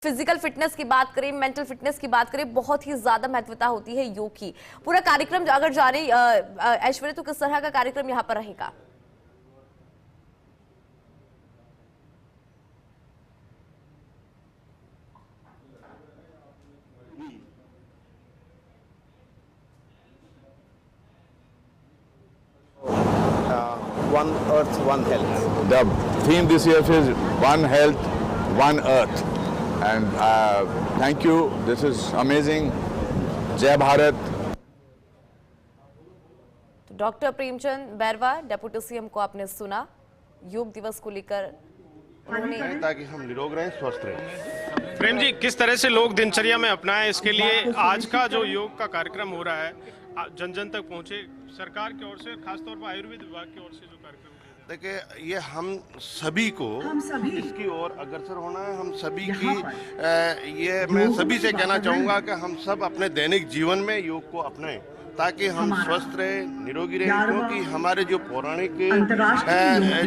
Physical fitness की बात करें, मेंटल फिटनेस की बात करें, बहुत ही ज्यादा महत्वता होती है योग की। पूरा कार्यक्रम अगर जाने ऐश्वर्या, तो किस तरह का कार्यक्रम यहाँ पर रहेगा? One Earth, One Health. The theme this year is One Health, One Earth. And thank you. This is amazing. Jai Bharat. Doctor Premchand Bairwa, deputy CM को आपने सुना योग दिवस को लेकर उन्होंने, ताकि हम निरोग रहें, स्वस्थ रहें। प्रेम जी, किस तरह से लोग दिनचर्या में अपनाएं, इसके लिए आज का जो योग का कार्यक्रम हो रहा है जन जन तक पहुंचे, सरकार की ओर से, खासतौर पर आयुर्वेद विभाग की ओर से जो कार्यक्रम देखिए, ये हम सभी को इसकी ओर अग्रसर होना है। हम सभी की ये मैं सभी से कहना चाहूँगा कि हम सब अपने दैनिक जीवन में योग को अपनाएं ताकि हम स्वस्थ रहे, निरोगी रहे। क्योंकि हमारे जो पौराणिक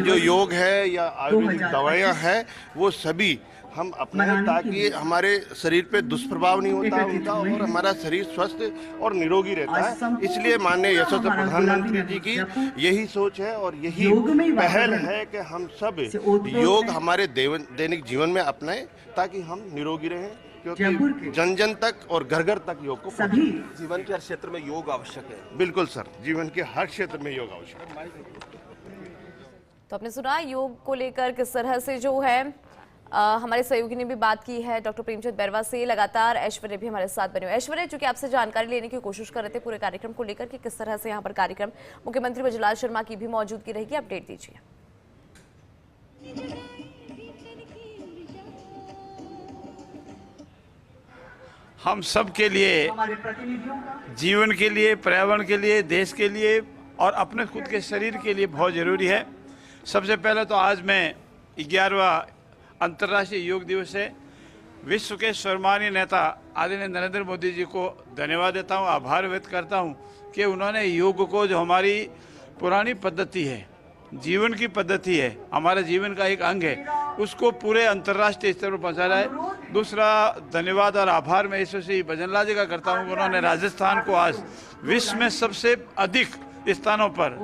जो योग है या आयुर्वेदिक दवाइयाँ हैं वो सभी हम अपनाएं ताकि हमारे शरीर पे दुष्प्रभाव नहीं होता उनका और हमारा शरीर स्वस्थ और निरोगी रहता है। इसलिए माननीय यशस्वी प्रधानमंत्री जी की यही सोच है और यही पहल है कि हम सब योग हमारे दैनिक जीवन में अपनाएं ताकि हम निरोगी रहें, क्योंकि जन जन तक और घर घर तक योग को सभी जीवन के हर क्षेत्र में योग आवश्यक है। बिल्कुल सर, जीवन के हर क्षेत्र में योग आवश्यक है। तो आपने सुना योग को लेकर किस तरह से जो है हमारे सहयोगी ने भी बात की है डॉक्टर प्रेमचंद बैरवा से। लगातार ऐश्वर्या भी हमारे साथ बने हुए। ऐश्वर्या, चूंकि आपसे जानकारी लेने की कोशिश कर रहे थे पूरे कार्यक्रम को लेकर कि किस तरह से यहाँ पर कार्यक्रम, मुख्यमंत्री ब्रजलाल शर्मा की भी मौजूदगी रहेगी, अपडेट दीजिए। हम सब के लिए, जीवन के लिए, पर्यावरण के लिए, देश के लिए और अपने खुद के शरीर के लिए बहुत ज़रूरी है। सबसे पहले तो आज मैं 11वां अंतर्राष्ट्रीय योग दिवस है, विश्व के सर्वमान्य नेता आदरणीय नरेंद्र मोदी जी को धन्यवाद देता हूँ, आभार व्यक्त करता हूँ कि उन्होंने योग को, जो हमारी पुरानी पद्धति है, जीवन की पद्धति है, हमारे जीवन का एक अंग है, उसको पूरे अंतर्राष्ट्रीय स्तर पर पहुँचाया है। दूसरा धन्यवाद और आभार मैं ईश्वर भजनलाल जी का करता हूँ, उन्होंने राजस्थान को आज विश्व में सबसे अधिक स्थानों पर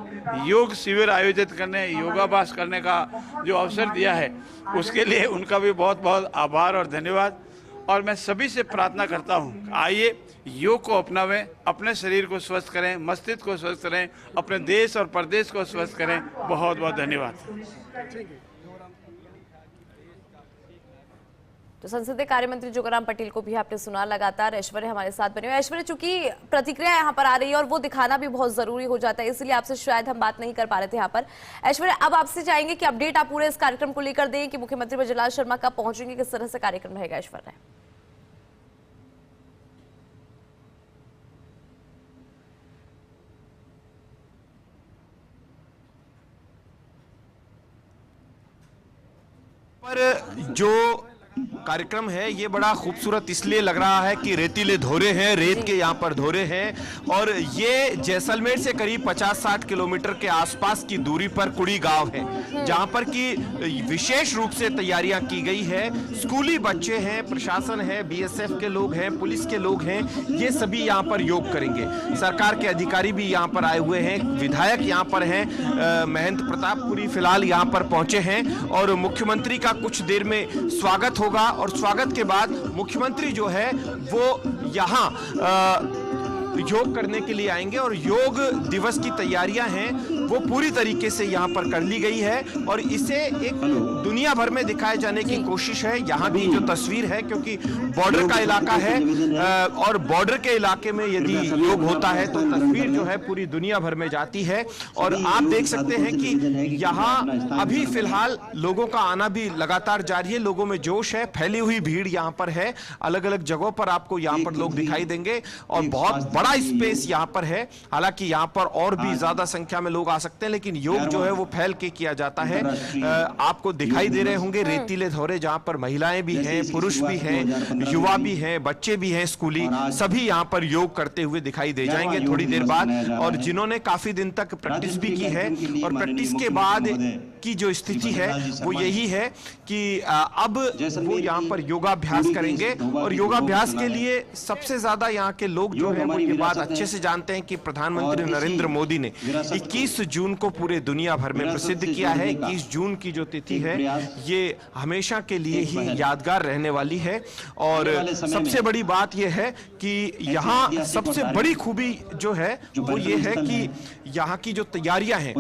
योग शिविर आयोजित करने, योगाभ्यास करने का जो अवसर दिया है, उसके लिए उनका भी बहुत बहुत आभार और धन्यवाद। और मैं सभी से प्रार्थना करता हूँ, आइए योग को अपनावें, अपने शरीर को स्वस्थ करें, मस्तिष्क को स्वस्थ करें, अपने देश और प्रदेश को स्वस्थ करें। बहुत बहुत धन्यवाद। तो संसदीय कार्य मंत्री जोगाराम पटेल को भी आपने सुना। लगातार ऐश्वर्या हमारे साथ बने हुए। ऐश्वर्या, चूंकि प्रतिक्रिया यहाँ पर आ रही है और वो दिखाना भी बहुत जरूरी हो जाता है, इसलिए आपसे शायद हम बात नहीं कर पा रहे थे यहाँ पर। ऐश्वर्या, अब आपसे चाहेंगे कि अपडेट आप पूरे इस कार्यक्रम को लेकर दें कि मुख्यमंत्री ब्रजलाल शर्मा कब पहुंचेंगे, किस तरह से कार्यक्रम रहेगा। ऐश्वर्या, पर जो कार्यक्रम है ये बड़ा खूबसूरत इसलिए लग रहा है कि रेतीले धोरे हैं, रेत के यहाँ पर धोरे हैं और ये जैसलमेर से करीब 50-60 किलोमीटर के आसपास की दूरी पर कुड़ी गांव है, जहां पर की विशेष रूप से तैयारियां की गई है। स्कूली बच्चे हैं, प्रशासन है, बीएसएफ के लोग हैं, पुलिस के लोग हैं, ये सभी यहाँ पर योग करेंगे। सरकार के अधिकारी भी यहाँ पर आए हुए हैं, विधायक यहाँ पर हैं, महंत प्रतापपुरी फिलहाल यहाँ पर पहुंचे हैं और मुख्यमंत्री का कुछ देर में स्वागत होगा और स्वागत के बाद मुख्यमंत्री जो है वो यहाँ योग करने के लिए आएंगे और योग दिवस की तैयारियां हैं वो पूरी तरीके से यहाँ पर कर ली गई है और इसे एक दुनिया भर में दिखाए जाने की कोशिश है। यहाँ की जो तस्वीर है, क्योंकि बॉर्डर का इलाका है और बॉर्डर के इलाके में यदि योग होता है तो तस्वीर जो है पूरी दुनिया भर में जाती है और आप देख सकते हैं कि यहाँ अभी फिलहाल लोगों का आना भी लगातार जारी है, लोगों में जोश है, फैली हुई भीड़ यहाँ पर है, अलग अलग जगहों पर आपको यहाँ पर लोग दिखाई देंगे और बहुत बड़ा स्पेस यहाँ पर है। हालांकि यहाँ पर और भी ज्यादा संख्या में लोग आ सकते हैं, लेकिन योग जो है वो फैल के किया जाता है। आपको दिखाई दे रहे होंगे रेतीले धोरे, जहाँ पर महिलाएं भी हैं, पुरुष भी हैं, युवा भी हैं, बच्चे भी हैं, स्कूली सभी यहाँ पर योग करते हुए दिखाई दे जाएंगे थोड़ी देर बाद। और जिन्होंने काफी दिन तक प्रैक्टिस भी की है और प्रैक्टिस के बाद की जो स्थिति है वो यही है कि अब वो यहाँ पर योगाभ्यास करेंगे और योगाभ्यास के लिए सबसे ज्यादा यहाँ के लोग जो हैं वो ये बात अच्छे से जानते हैं कि प्रधानमंत्री नरेंद्र मोदी ने 21 जून को पूरे दुनिया भर में प्रसिद्ध किया है। 21 जून की जो तिथि है ये हमेशा के लिए ही यादगार रहने वाली है। और सबसे बड़ी बात यह है कि यहाँ सबसे बड़ी खूबी जो है वो ये है कि यहाँ की जो तैयारियां हैं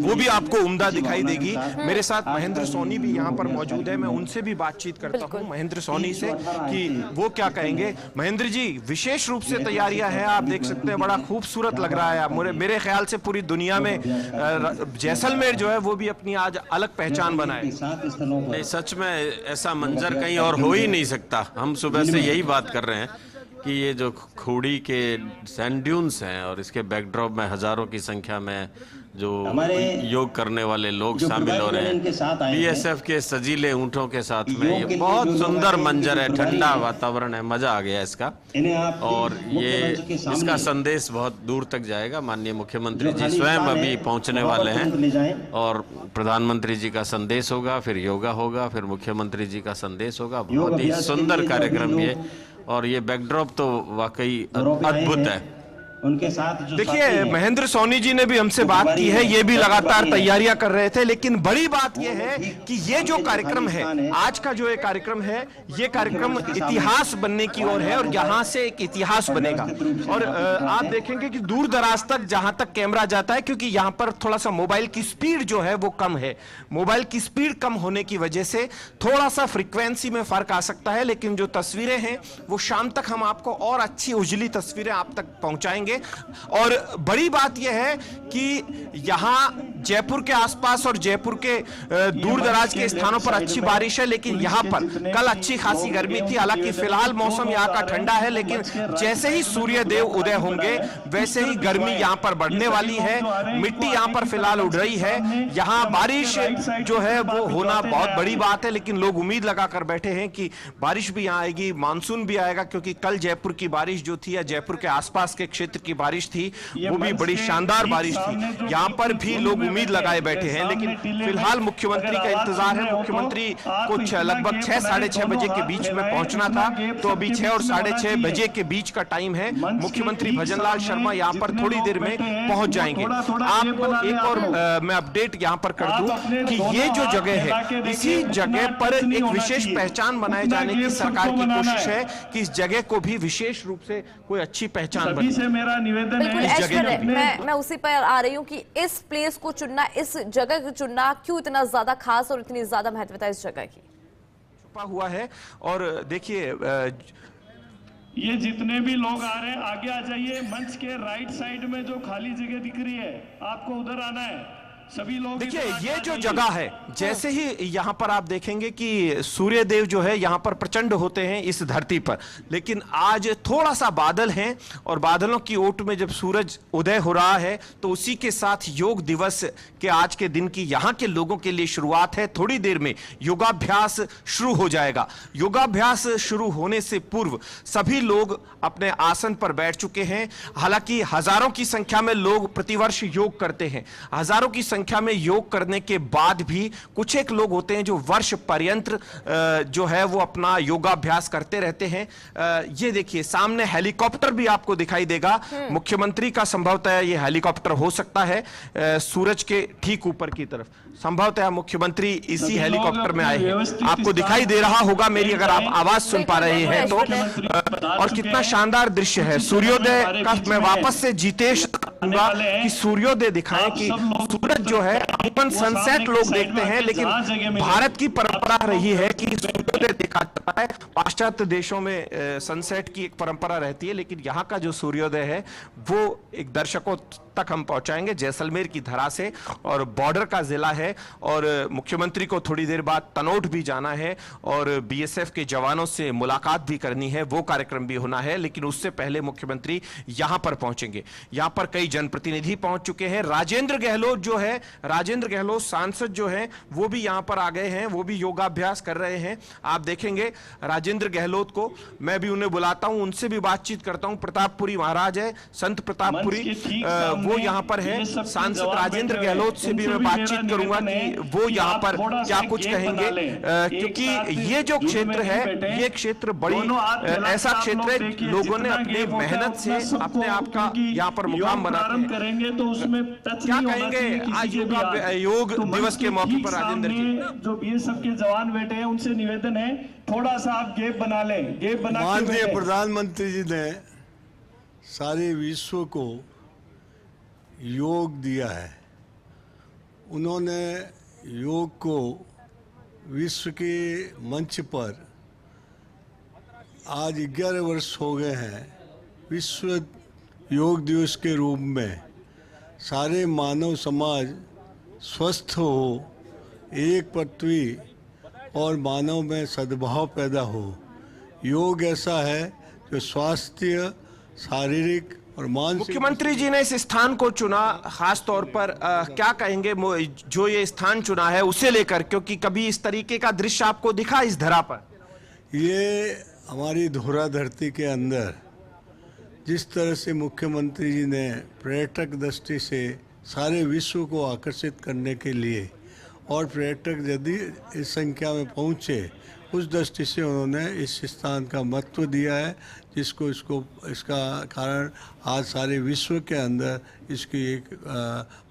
वो भी आपको उम्दा दिखाई देगी। मेरे साथ महेंद्र सोनी भी यहाँ पर मौजूद है, मैं उनसे भी बातचीत करता हूँ महेंद्र सोनी से कि वो क्या कहेंगे। महेंद्र जी, विशेष रूप से तैयारियां हैं, आप देख सकते हैं, बड़ा खूबसूरत लग रहा है। मेरे ख्याल से पूरी दुनिया में जैसलमेर जो है वो भी अपनी आज अलग पहचान बनाए। नहीं, सच में ऐसा मंजर कहीं और हो ही नहीं सकता। हम सुबह से यही बात कर रहे हैं कि ये जो खूड़ी के सैंड ड्यून्स हैं और इसके बैकड्रॉप में हजारों की संख्या में जो योग करने वाले लोग शामिल हो रहे हैं, बीएसएफ के सजीले ऊंटों के साथ में, ये बहुत सुंदर मंजर है, ठंडा वातावरण है, मजा आ गया इसका। और ये इसका संदेश बहुत दूर तक जाएगा। माननीय मुख्यमंत्री जी स्वयं अभी पहुंचने वाले हैं और प्रधानमंत्री जी का संदेश होगा, फिर योगा होगा, फिर मुख्यमंत्री जी का संदेश होगा। बहुत ही सुंदर कार्यक्रम ये, और ये बैकड्रॉप तो वाकई अद्भुत है। उनके साथ देखिए, महेंद्र सोनी जी ने भी हमसे बात की है, ये भी लगातार तैयारियां कर रहे थे। लेकिन बड़ी बात यह है कि ये जो कार्यक्रम है, आज का जो ये कार्यक्रम है, ये कार्यक्रम इतिहास बनने की ओर है और यहां से एक इतिहास बनेगा। और आप देखेंगे कि दूर दराज तक जहां तक कैमरा जाता है, क्योंकि यहां पर थोड़ा सा मोबाइल की स्पीड जो है वो कम है, मोबाइल की स्पीड कम होने की वजह से थोड़ा सा फ्रीक्वेंसी में फर्क आ सकता है। लेकिन जो तस्वीरें हैं वो शाम तक हम आपको और अच्छी उजली तस्वीरें आप तक पहुंचाएंगे। और बड़ी बात यह है कि यहां जयपुर के आसपास और जयपुर के दूर दराज के स्थानों पर अच्छी बारिश है, लेकिन यहां पर कल अच्छी खासी गर्मी थी। हालांकि फिलहाल मौसम यहां का ठंडा है, लेकिन जैसे ही सूर्य देव उदय होंगे वैसे ही गर्मी यहां पर बढ़ने वाली है। मिट्टी यहां पर फिलहाल उड़ रही है। यहां बारिश जो है वो होना बहुत बड़ी बात है, लेकिन लोग उम्मीद लगाकर बैठे हैं कि बारिश भी यहां आएगी, मानसून भी आएगा, क्योंकि कल जयपुर की बारिश जो थी या जयपुर के आसपास के क्षेत्र की बारिश थी वो भी बड़ी शानदार बारिश थी। यहां पर भी लोग उम्मीद लगाए बैठे हैं, लेकिन फिलहाल मुख्यमंत्री का इंतजार है। मुख्यमंत्री को लगभग 6 साढ़े 6 बजे के बीच में पहुंचना था, तो अभी 6 और साढ़े 6 बजे के बीच का टाइम है। मुख्यमंत्री भजनलाल शर्मा यहां पर थोड़ी देर में पहुंच जाएंगे। आपको एक और मैं अपडेट यहां पर कर दूं कि ये जो जगह है, इसी जगह पर एक विशेष पहचान बनाए जाने की सरकार की कोशिश है कि इस जगह को भी विशेष रूप से कोई अच्छी पहचान बने। मेरा निवेदन बिल्कुल ऐश्वर्य, मैं उसी पर आ रही हूँ कि इस प्लेस को चुनना, इस जगह को चुनना क्यों इतना ज्यादा खास और इतनी ज्यादा महत्वता इस जगह की छुपा हुआ है। और देखिए, ये जितने भी लोग आ रहे हैं आगे आ जाइए। मंच के राइट साइड में जो खाली जगह दिख रही है आपको उधर आना है। सभी लोग देखिए, ये जो जगह है, जैसे ही यहां पर आप देखेंगे कि सूर्य देव जो है यहां पर प्रचंड होते हैं इस धरती पर, लेकिन आज थोड़ा सा बादल हैं और बादलों की ओट में जब सूरज उदय हो रहा है तो उसी के साथ योग दिवस के आज के दिन की यहां के लोगों के लिए शुरुआत है। थोड़ी देर में योगाभ्यास शुरू हो जाएगा। योगाभ्यास शुरू होने से पूर्व सभी लोग अपने आसन पर बैठ चुके हैं। हालांकि हजारों की संख्या में लोग प्रतिवर्ष योग करते हैं। हजारों की संख्या में योग करने के बाद भी कुछ एक लोग होते हैं जो वर्ष पर्यंत जो है वो अपना योगाभ्यास करते रहते हैं। ये देखिए, सामने हेलीकॉप्टर भी आपको दिखाई देगा। मुख्यमंत्री का संभवतः ये हेलीकॉप्टर हो सकता है सूरज के ठीक ऊपर की तरफ। संभवतः मुख्यमंत्री इसी हेलीकॉप्टर में आए हैं। आपको दिखाई दे रहा होगा मेरी, अगर आप आवाज सुन पा रहे हैं तो। और कितना शानदार दृश्य है सूर्योदय का। मैं वापस से जीतेश कहूंगा कि सूर्योदय दिखाएं कि सूरज जो है, अपन सनसेट लोग देखते हैं, लेकिन भारत की परंपरा रही है कि सूर्योदय देखा जाता है। पाश्चात्य देशों में सनसेट की एक परंपरा रहती है, लेकिन यहाँ का जो सूर्योदय है वो एक दर्शकों तक हम पहुंचाएंगे जैसलमेर की धरा से। और बॉर्डर का जिला है और मुख्यमंत्री को थोड़ी देर बाद तनोट भी जाना है और बीएसएफ के जवानों से मुलाकात भी करनी है, वो कार्यक्रम भी होना है। लेकिन उससे पहले मुख्यमंत्री यहां पर पहुंचेंगे। यहां पर कई जनप्रतिनिधि पहुंच चुके हैं। राजेंद्र गहलोत जो है, राजेंद्र गहलोत सांसद जो है, वो भी यहां पर आ गए हैं, वो भी योगाभ्यास कर रहे हैं। आप देखेंगे राजेंद्र गहलोत को, मैं भी उन्हें बुलाता हूं, उनसे भी बातचीत करता हूं। प्रतापपुरी महाराज है, संत प्रतापपुरी, वो यहाँ पर है। सांसद राजेंद्र गहलोत से भी मैं बातचीत करूंगा कि वो यहाँ पर क्या कुछ कहेंगे, क्योंकि ये जो क्षेत्र है ये क्षेत्र बड़ी ऐसा क्षेत्र है, लोगों ने अपनी मेहनत से अपने आप का यहाँ पर मुकाम बनाते हैं। करेंगे तो उसमें टच क्या नहीं होना कहेंगे चाहिए किसी आज के भी योग तो दिवस के मौके पर ठीक राजेंद्र जी? सामने जो बीएसएफ के जवान बैठे हैं उनसे निवेदन है, थोड़ा सा आप गैप बना लें, गैप बना के माननीय बैठें। प्रधानमंत्री जी ने सारे विश्व को योग दिया है। उन्होंने योग को विश्व के मंच पर आज 11 वर्ष हो गए हैं विश्व योग दिवस के रूप में सारे मानव समाज स्वस्थ हो, एक पृथ्वी और मानव में सद्भाव पैदा हो। योग ऐसा है जो स्वास्थ्य, शारीरिक और मानसिक। मुख्यमंत्री जी ने इस स्थान को चुना, खास तौर पर क्या कहेंगे जो ये स्थान चुना है उसे लेकर, क्योंकि कभी इस तरीके का दृश्य आपको दिखा इस धरा पर? ये हमारी धोरा धरती के अंदर जिस तरह से मुख्यमंत्री जी ने पर्यटक दृष्टि से सारे विश्व को आकर्षित करने के लिए और पर्यटक यदि इस संख्या में पहुँचे उस दृष्टि से उन्होंने इस स्थान का महत्व दिया है, इसका कारण आज सारे विश्व के अंदर इसकी एक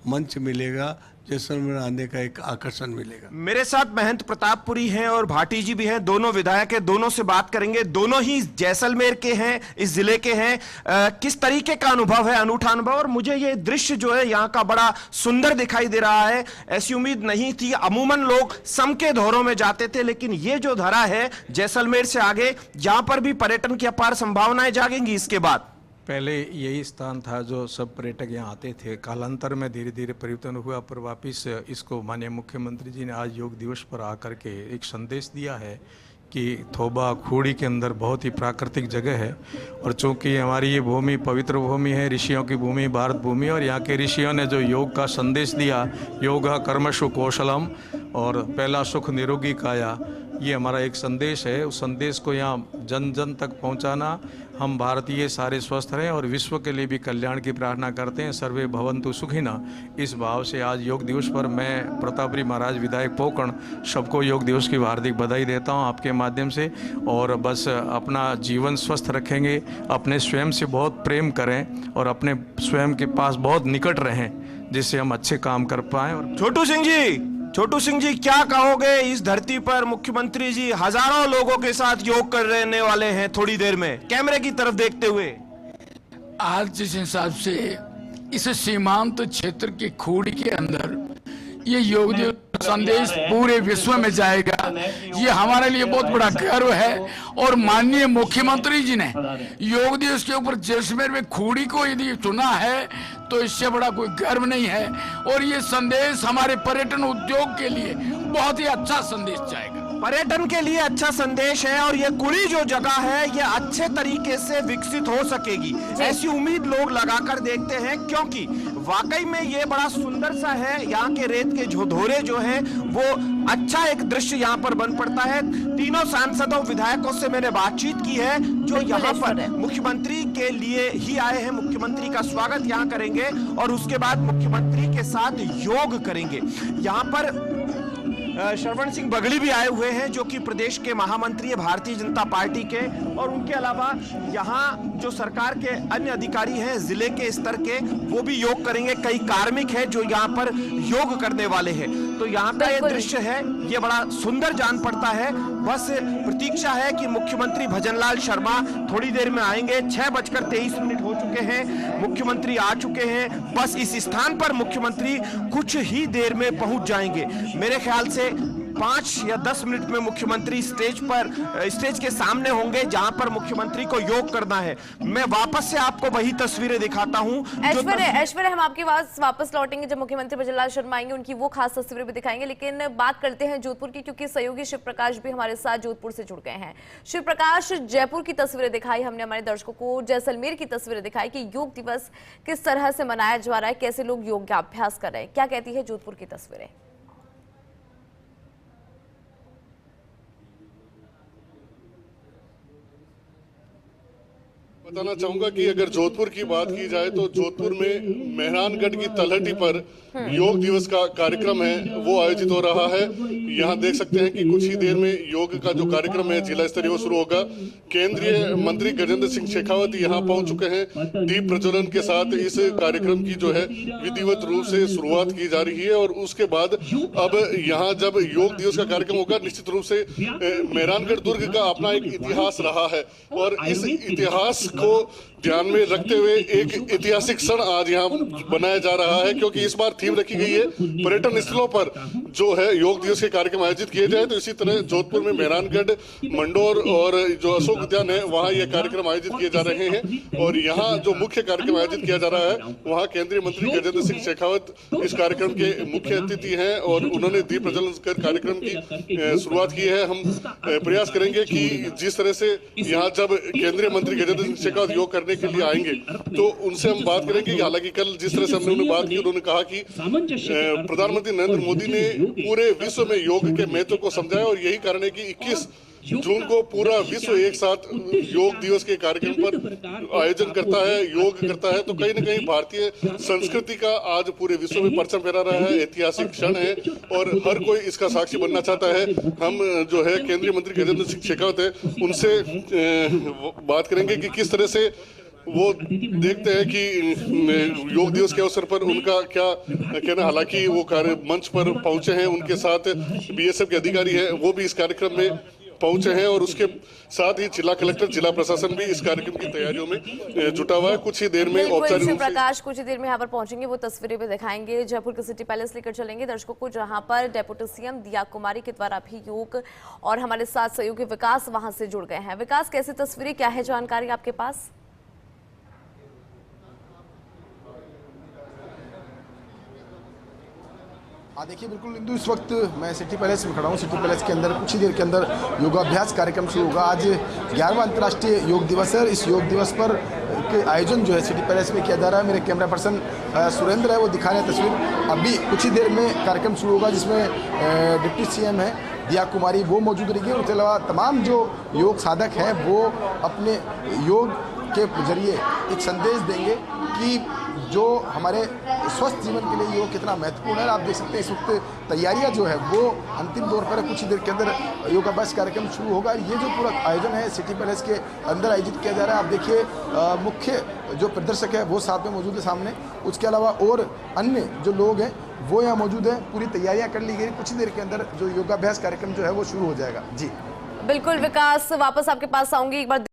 मंच मिलेगा, जैसलमेर आने का एक आकर्षण मिलेगा। मेरे साथ महंत प्रतापपुरी हैं और भाटी जी भी हैं, दोनों विधायक हैं, दोनों से बात करेंगे। दोनों ही जैसलमेर के हैं, इस जिले के हैं। किस तरीके का अनुभव है, अनूठा अनुभव? और मुझे ये दृश्य जो है यहाँ का बड़ा सुंदर दिखाई दे रहा है, ऐसी उम्मीद नहीं थी। अमूमन लोग सम के दौरों में जाते थे, लेकिन ये जो धरा है जैसलमेर से आगे, यहाँ पर भी पर्यटन की अपार संभावनाएं जागेंगी इसके बाद। पहले यही स्थान था जो सब पर्यटक यहाँ आते थे, कालांतर में धीरे धीरे परिवर्तन हुआ, पर वापस इसको माननीय मुख्यमंत्री जी ने आज योग दिवस पर आकर के एक संदेश दिया है कि थोबा खूड़ी के अंदर बहुत ही प्राकृतिक जगह है, और चूँकि हमारी ये भूमि पवित्र भूमि है, ऋषियों की भूमि, भारत भूमि, और यहाँ के ऋषियों ने जो योग का संदेश दिया, योगा कर्मशु कौशलम और पहला सुख निरोगी काया, ये हमारा एक संदेश है। उस संदेश को यहाँ जन जन तक पहुँचाना, हम भारतीय सारे स्वस्थ रहें और विश्व के लिए भी कल्याण की प्रार्थना करते हैं। सर्वे भवन्तु सुखिना, इस भाव से आज योग दिवस पर मैं प्रतापरी महाराज विधायक पोकरण सबको योग दिवस की हार्दिक बधाई देता हूं आपके माध्यम से। और बस अपना जीवन स्वस्थ रखेंगे, अपने स्वयं से बहुत प्रेम करें और अपने स्वयं के पास बहुत निकट रहें, जिससे हम अच्छे काम कर पाएँ। और छोटू सिंह जी क्या कहोगे? इस धरती पर मुख्यमंत्री जी हजारों लोगों के साथ योग कर रहने वाले हैं थोड़ी देर में, कैमरे की तरफ देखते हुए। आज जिस हिसाब से इस सीमांत क्षेत्र की खूड़ी के अंदर ये योग दिवस संदेश पूरे विश्व में जाएगा, ये हमारे लिए बहुत बड़ा गर्व है। और माननीय मुख्यमंत्री जी ने योग दिवस के ऊपर जैसलमेर में खूड़ी को यदि चुना है तो इससे बड़ा कोई गर्व नहीं है, और ये संदेश हमारे पर्यटन उद्योग के लिए बहुत ही अच्छा संदेश जाएगा। पर्यटन के लिए अच्छा संदेश है, और ये कुड़ी जो जगह है ये अच्छे तरीके से विकसित हो सकेगी, ऐसी उम्मीद लोग लगाकर देखते हैं, क्योंकि वाकई में ये बड़ा सुंदर सा है। यहाँ के रेत के झोधोरे जो है वो अच्छा एक दृश्य यहाँ पर बन पड़ता है। तीनों सांसदों विधायकों से मैंने बातचीत की है जो यहाँ पर मुख्यमंत्री के लिए ही आए हैं, मुख्यमंत्री का स्वागत यहाँ करेंगे और उसके बाद मुख्यमंत्री के साथ योग करेंगे। यहाँ पर श्रवण सिंह बगड़ी भी आए हुए हैं जो कि प्रदेश के महामंत्री है भारतीय जनता पार्टी के, और उनके अलावा यहाँ जो सरकार के अन्य अधिकारी हैं जिले के स्तर के वो भी योग करेंगे। कई कार्मिक हैं जो यहाँ पर योग करने वाले हैं। तो यहाँ का ये दृश्य है, ये बड़ा सुंदर जान पड़ता है। बस प्रतीक्षा है कि मुख्यमंत्री भजनलाल शर्मा थोड़ी देर में आएंगे। 6:23 हो चुके हैं, मुख्यमंत्री आ चुके हैं। बस इस स्थान पर मुख्यमंत्री कुछ ही देर में पहुंच जाएंगे। मेरे ख्याल से 5 या 10 मिनट में मुख्यमंत्री स्टेज के सामने होंगे जहां पर मुख्यमंत्री को योग करना है। मैं वापस से आपको वही तस्वीरें दिखाता हूं। ऐश्वर्य, हम आपके पास वापस लौटेंगे जब मुख्यमंत्री भजनलाल शर्मा आएंगे, उनकी वो खास तस्वीरें भी दिखाएंगे। लेकिन बात करते हैं जोधपुर की, क्योंकि सहयोगी शिव प्रकाश भी हमारे साथ जोधपुर से जुड़ गए हैं। शिव प्रकाश, जयपुर की तस्वीरें दिखाई हमने हमारे दर्शकों को, जैसलमेर की तस्वीरें दिखाई कि योग दिवस किस तरह से मनाया जा रहा है, कैसे लोग योग का अभ्यास कर रहे हैं। क्या कहती है जोधपुर की तस्वीरें? बताना चाहूंगा कि अगर जोधपुर की बात की जाए तो जोधपुर में मेहरानगढ़ की तलहटी पर योग दिवस का कार्यक्रम है वो आयोजित हो रहा है। यहाँ देख सकते हैं कि कुछ ही देर में योग का जो कार्यक्रम है जिला स्तरीय वो शुरू होगा। केंद्रीय मंत्री गजेंद्र सिंह शेखावत यहाँ पहुंच चुके हैं। दीप प्रज्वलन के साथ इस कार्यक्रम की जो है विधिवत रूप से शुरुआत की जा रही है और उसके बाद अब यहाँ जब योग दिवस का कार्यक्रम होगा, निश्चित रूप से मेहरानगढ़ दुर्ग का अपना एक इतिहास रहा है और इस इतिहास को ध्यान में रखते हुए एक ऐतिहासिक क्षण आज यहाँ बनाया जा रहा है, क्योंकि इस बार थीम रखी गई है पर्यटन स्थलों पर जो है योग दिवस के कार्यक्रम आयोजित किए जाए। तो इसी तरह जोधपुर में मेहरानगढ़, मंडोर और जो अशोक उद्यान है वहाँ ये कार्यक्रम आयोजित किए जा रहे हैं और यहाँ जो मुख्य कार्यक्रम आयोजित किया जा रहा है वहाँ केंद्रीय मंत्री गजेंद्र सिंह शेखावत इस कार्यक्रम के मुख्य अतिथि हैं और उन्होंने दीप प्रज्वलन कर कार्यक्रम की शुरुआत की है। हम प्रयास करेंगे कि जिस तरह से यहाँ जब केंद्रीय मंत्री गजेंद्र सिंह शेखावत योग करने के लिए आएंगे तो उनसे हम बात करेंगे। हालांकि कल जिस तरह से हमने उन्हें बात की, उन्होंने कहा कि प्रधानमंत्री नरेंद्र मोदी ने पूरे विश्व में योग के महत्व को समझाया और यही कारण है कि 21 जून को पूरा विश्व एक साथ योग दिवस के कार्यक्रम पर आयोजन करता है, योग करता है। तो कहीं न कहीं भारतीय संस्कृति का आज पूरे विश्व में परचम फहरा रहा है, ऐतिहासिक क्षण है और हर कोई इसका साक्षी बनना चाहता है। हम जो है केंद्रीय मंत्री गजेंद्र सिंह शेखावत है उनसे बात करेंगे कि किस तरह से वो देखते हैं कि योग दिवस के अवसर पर उनका क्या कहना। हालांकि वो कार्य मंच पर पहुंचे हैं, उनके साथ बीएसएफ के अधिकारी हैं वो भी इस कार्यक्रम में पहुंचे हैं और उसके साथ ही जिला कलेक्टर, जिला प्रशासन भी इस कार्यक्रम की तैयारियों में जुटा हुआ है। कुछ ही देर में औपचारिक रूप से प्रकाश कुछ ही देर में यहाँ पर पहुंचेंगे, वो तस्वीरें भी दिखाएंगे। जयपुर के सिटी पैलेस लेकर चलेंगे दर्शकों को, जहां पर डेप्यूटी सीएम दिया कुमारी के द्वारा भी योग और हमारे साथ सहयोगी विकास वहां से जुड़ गए हैं। विकास, कैसी तस्वीरें, क्या है जानकारी आपके पास? हाँ देखिए, बिल्कुल इंदु, इस वक्त मैं सिटी पैलेस में खड़ा हूँ। सिटी पैलेस के अंदर कुछ ही देर के अंदर योगाभ्यास कार्यक्रम शुरू होगा। आज 11वां अंतर्राष्ट्रीय योग दिवस है। इस योग दिवस पर के आयोजन जो है सिटी पैलेस में किया जा रहा है। मेरे कैमरा पर्सन सुरेंद्र है, वो दिखा रहे हैं तस्वीर। अभी कुछ ही देर में कार्यक्रम शुरू होगा जिसमें डिप्टी सीएम है दिया कुमारी वो मौजूद रहेंगे और उसके अलावा तमाम जो योग साधक हैं वो अपने योग के जरिए एक संदेश देंगे कि जो हमारे स्वस्थ जीवन के लिए योग कितना महत्वपूर्ण है। आप देख सकते हैं इस वक्त तैयारियां जो है वो अंतिम दौर पर है। कुछ ही देर के अंदर योगाभ्यास कार्यक्रम शुरू होगा। ये जो पूरा आयोजन है सिटी पैलेस के अंदर आयोजित किया जा रहा है। आप देखिए मुख्य जो प्रदर्शक है वो साथ में मौजूद है सामने, उसके अलावा और अन्य जो लोग हैं वो यहाँ मौजूद हैं। पूरी तैयारियाँ कर ली गई। कुछ ही देर के अंदर जो योगाभ्यास कार्यक्रम जो है वो शुरू हो जाएगा। जी बिल्कुल विकास, वापस आपके पास आऊंगी एक बार।